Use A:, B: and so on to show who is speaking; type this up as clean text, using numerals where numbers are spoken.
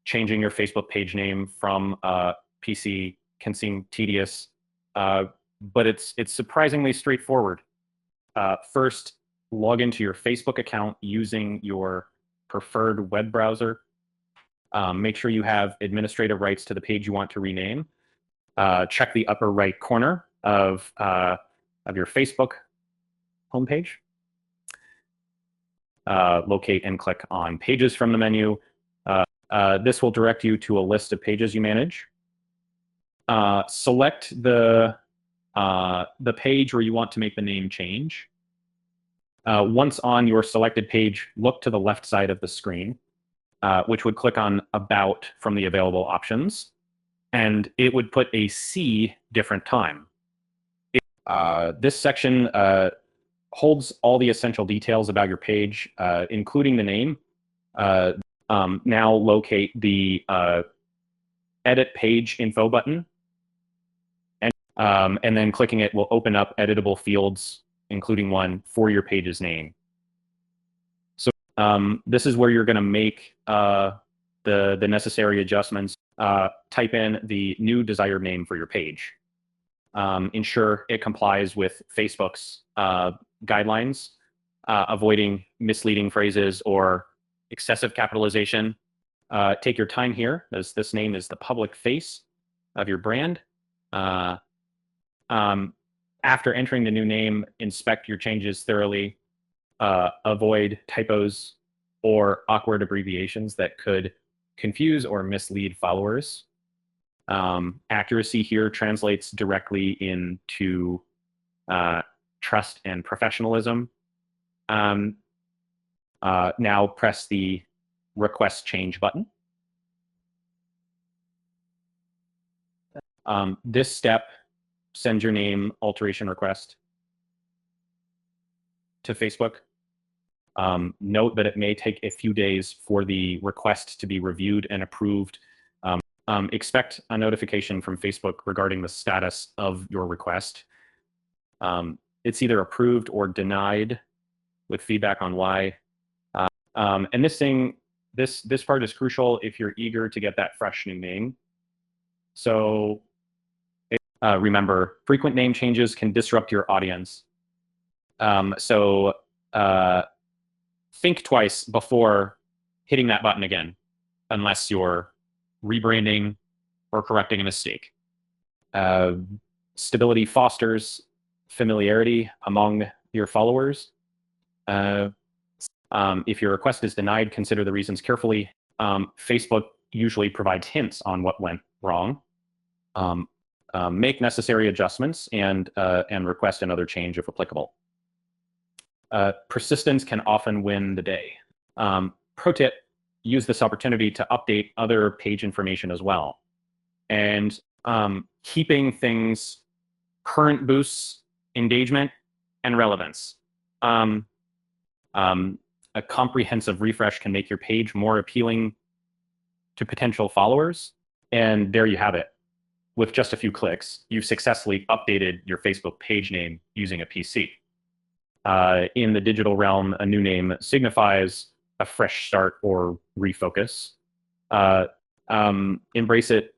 A: changing your Facebook page name from PC can seem tedious, but it's surprisingly straightforward. First, log into your Facebook account using your preferred web browser. Make sure you have administrative rights to the page you want to rename. Check the upper right corner of your Facebook homepage. Locate and click on Pages from the menu. This will direct you to a list of pages you manage. Select the page where you want to make the name change. Once on your selected page, look to the left side of the screen, which would click on About from the available options, and it would put a C different time. This section holds all the essential details about your page, including the name. Now locate the Edit Page Info button, and then clicking it will open up editable fields, including one for your page's name. So this is where you're going to make the necessary adjustments. Type in the new desired name for your page. Ensure it complies with Facebook's guidelines, avoiding misleading phrases or excessive capitalization. Take your time here, as this name is the public face of your brand. After entering the new name, inspect your changes thoroughly. Avoid typos or awkward abbreviations that could confuse or mislead followers. Accuracy here translates directly into trust and professionalism. Now press the Request Change button. This step sends your name alteration request to Facebook. Note that it may take a few days for the request to be reviewed and approved. Expect a notification from Facebook regarding the status of your request. It's either approved or denied with feedback on why. And this part is crucial if you're eager to get that fresh new name. So remember, frequent name changes can disrupt your audience. Think twice before hitting that button again, unless you're rebranding or correcting a mistake. Stability fosters familiarity among your followers. If your request is denied, consider the reasons carefully. Facebook usually provides hints on what went wrong. Make necessary adjustments and request another change if applicable. Persistence can often win the day. Pro tip, use this opportunity to update other page information as well. And keeping things current boosts engagement and relevance. A comprehensive refresh can make your page more appealing to potential followers. And there you have it. With just a few clicks, you've successfully updated your Facebook page name using a PC. In the digital realm, a new name signifies a fresh start or refocus. Embrace it